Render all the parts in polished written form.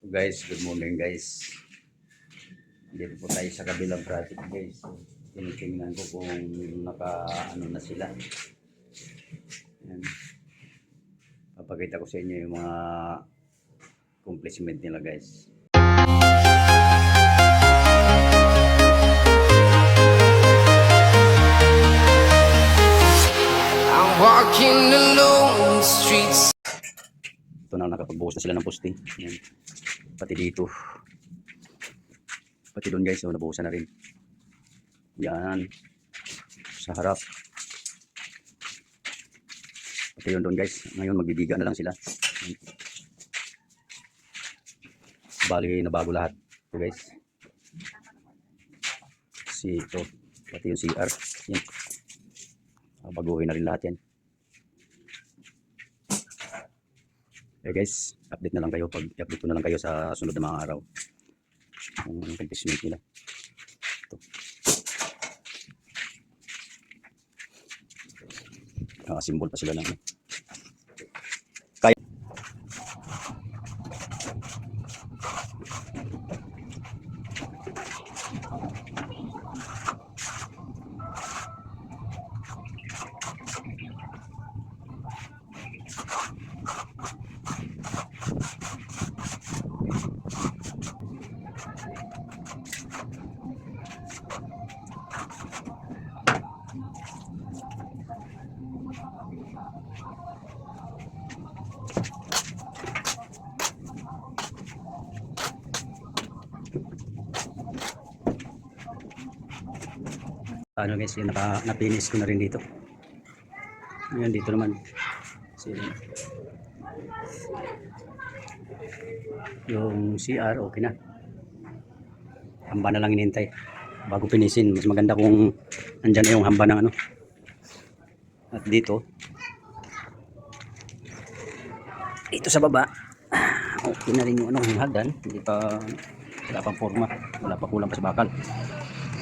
Guys, good morning guys. Dito po tayo sa kabilang project guys. So, tinitingnan ko kung naka na sila. Ayan. Papakita ko sa inyo yung mga accomplishment nila guys. I'm walking alone the streets. Ito na, nakapagbuhos na sila ng poste. Ayan. Pati dito. Pati doon guys, so nabuhusan na rin. Yan. Sa harap. Pati yun doon guys. Ngayon magbibiga na lang sila. Ayan. Bali, nabago lahat. Ito guys. Ito. Pati yung CR. Yan. Baguhin na rin lahat yan. Okay guys, update na lang kayo. Pag-update ko na lang kayo sa sunod na mga araw. Ang accomplishment nila. Ito. Symbol pa sila lang. Kaya. Ano guys, yung na-finish ko na rin dito. Ngayon dito naman. Yung CR okay na. Hamba na lang inintay bago pinisin. Mas maganda kung andyan na yung hamba ng ano. At dito sa baba okay na rin yung ano, yung hagdan. Hindi pa, wala pang forma, wala pa, kulang pa sa bakal.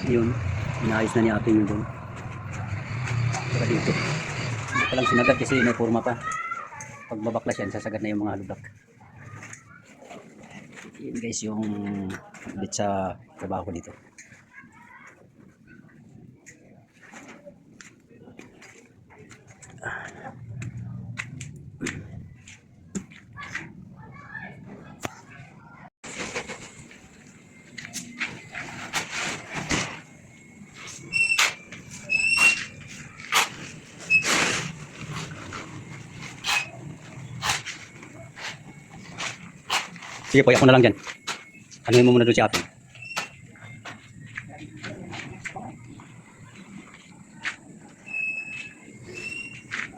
Yun, inaayos na ni ate yun doon. Saka dito hindi pa lang sinagad kasi may forma pa. Pag babaklas yan, sasagad na yung mga ludak. Yun guys yung update sa trabaho ko dito. Sige po, ako na lang dyan. Anuhin mo muna doon si ate.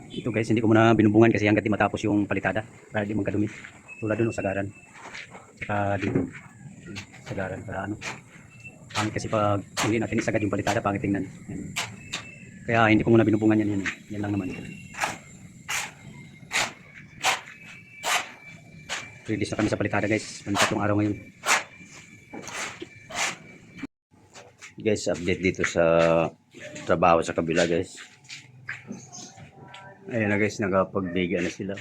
Ito guys, hindi ko muna binubungan kasi hanggat di matapos yung palitada para di magkadumi. Tulad doon, sagaran. Saka dito, sagaran para ano. Pangit kasi pag hindi natin isagad yung palitada, pangit tingnan. Yan. Kaya hindi ko muna binubungan yan. Yan lang naman. Release na kami sa palitada guys. Pantatlong araw ngayon. Guys, update dito sa trabaho sa kabila guys. Ayan na guys, nakapagbiga na sila.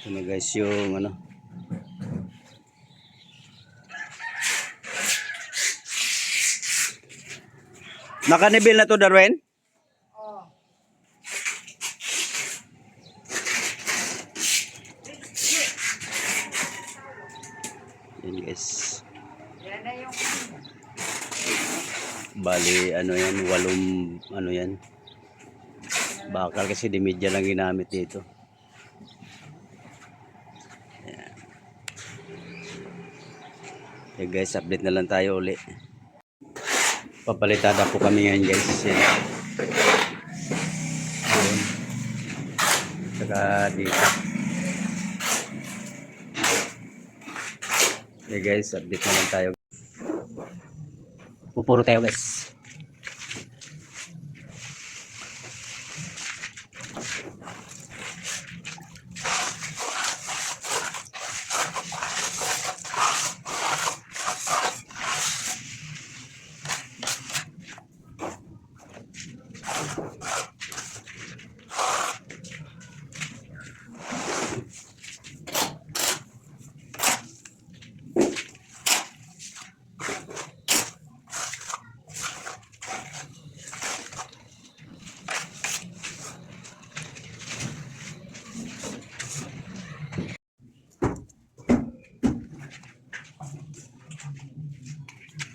Ito na guys yung ano. Naka-nibil na to, Darwin? Oo. Yan guys. Bali, ano yan, 8, ano yan. Bakal kasi di media lang ginamit dito. Yan. Okay guys, update na lang tayo uli. Papalitada po kami ngayon guys. Yan. Saka dito. Okay guys, update na lang tayo. Pupuro tayo guys.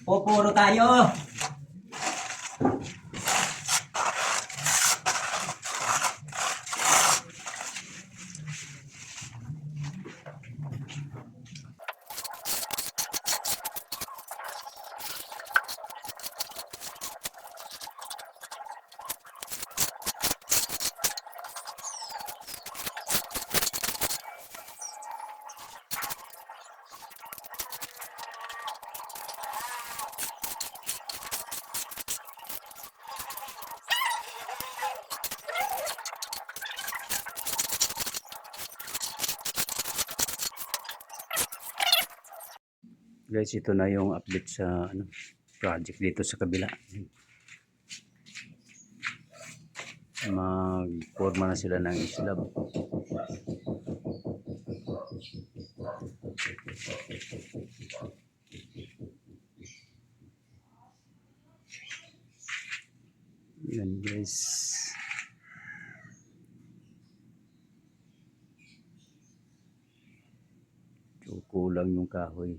Pupuro tayo. Guys, ito na yung update sa project dito sa kabila. Magporma na sila ng slab. Yan guys. So, kulang yung kahoy.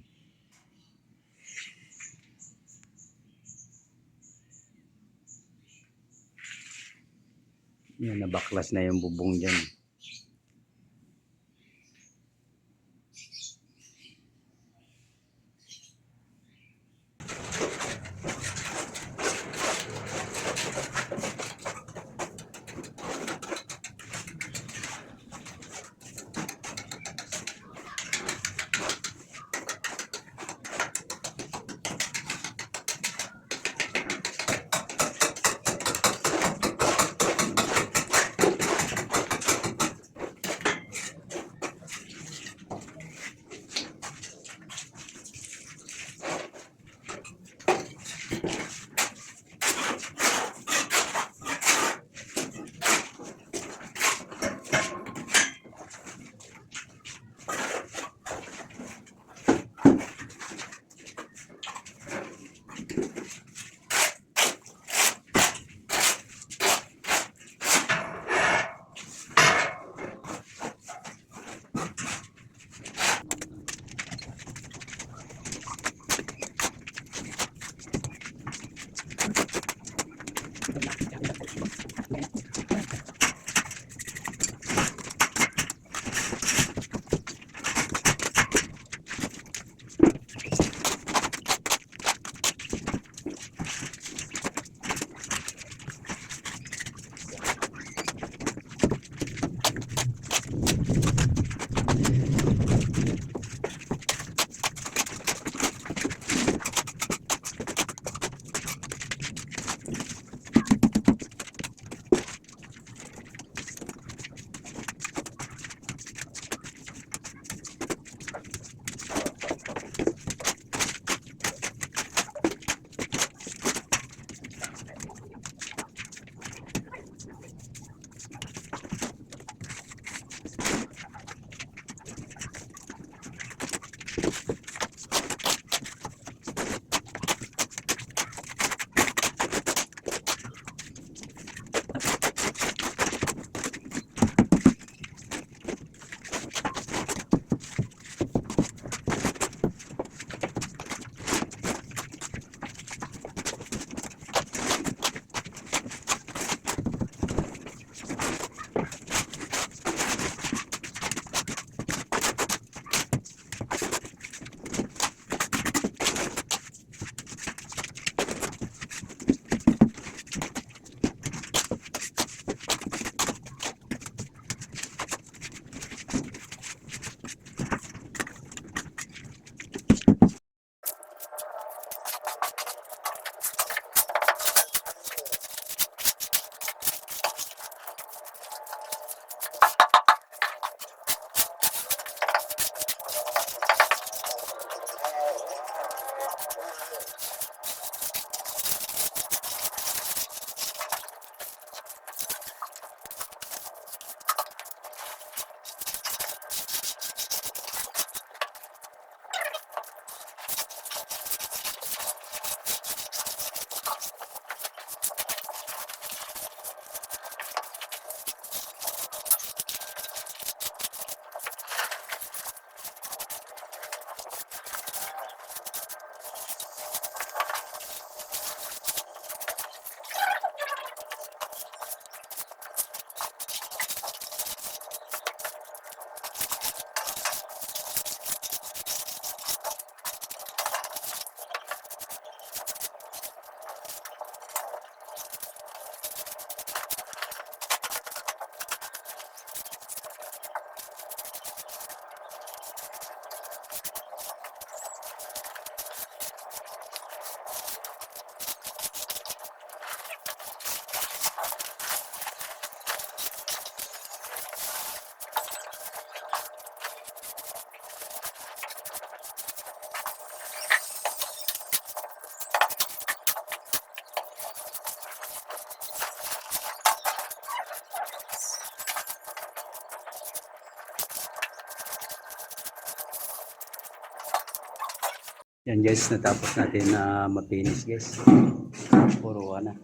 Yan, nabaklas na yung bubong dyan. Yan guys, natapos natin na mapinis guys. Puro na.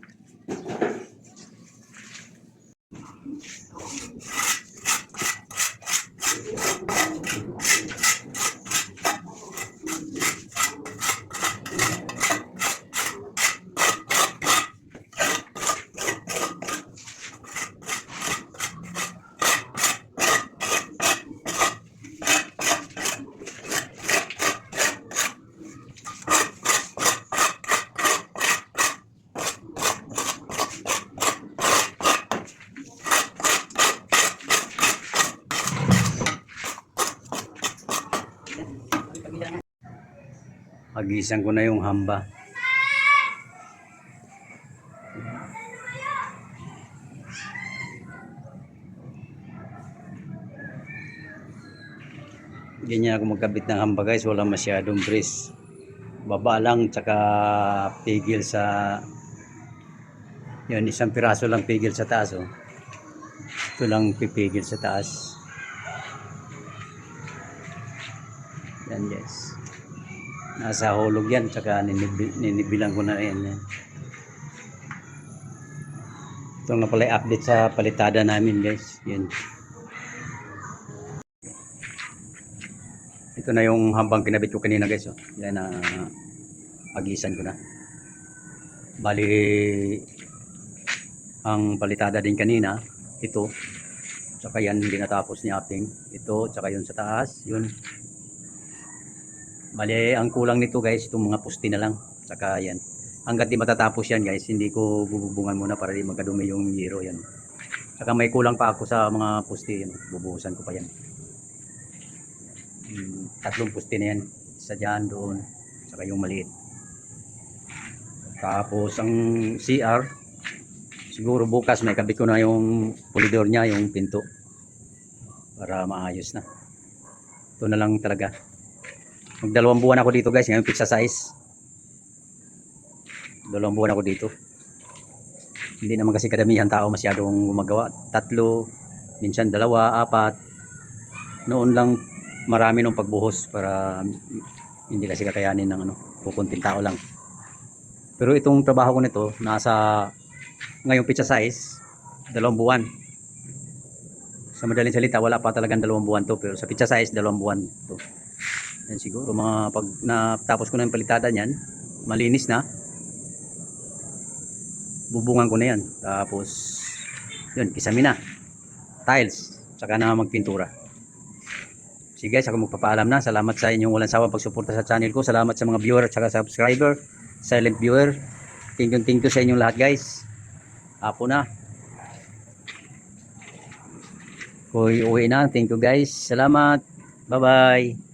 Pagisan ko na yung hamba. Ganyan ako magkabit ng hamba guys, wala masyadong brace. Baba lang, tsaka pigil sa yun, isang piraso lang pigil sa taas. Oh. Ito lang pipigil sa taas. Yan guys. Nasa hulog yan, tsaka ninibilang ko na yan. Ito na pala update sa palitada namin guys. Yan. Ito na yung hambang kinabit ko kanina guys. Oh. Yan na pagisan ko na. Bali ang palitada din kanina, ito. Tsaka yan hindi natapos ni Aping. Ito, tsaka yun sa taas, yun. Bali ang kulang nito guys, itong mga pusti na lang. Tsaka yan. Hanggat di matatapos yan guys, hindi ko bububungan muna para di magkadumi yung yero yan. Tsaka may kulang pa ako sa mga pusti, yan. Bubuhusan ko pa yan. Tatlong pusti na yan. Isa dyan, doon. Tsaka yung maliit. Tapos ang CR, siguro bukas may kabit ko na yung pulidor niya, yung pinto. Para maayos na. Ito na lang talaga. Magdalawang buwan ako dito guys, ngayon pizza size. Dalawang buwan ako dito. Hindi naman kasi kadamihan tao masyadong gumagawa. 3, minsan 2, 4. Noon lang marami nung pagbuhos para hindi kasi kakayanin ng kukunting tao lang. Pero itong trabaho ko nito, nasa ngayong pizza size, 2 buwan. Sa madaling salita, wala pa talagang 2 buwan to, pero sa pizza size, 2 buwan to. Yan siguro, mga pag natapos ko na yung palitada niyan, malinis na, bubungan ko na yan. Tapos, yun, kisami na. Tiles, saka na magpintura. Sige guys, ako magpapaalam na. Salamat sa inyong walang sawang pagsuporta sa channel ko. Salamat sa mga viewer at saka subscriber, silent viewer. Thank you sa inyong lahat guys. Apo na. Uwi na. Thank you guys. Salamat. Bye bye.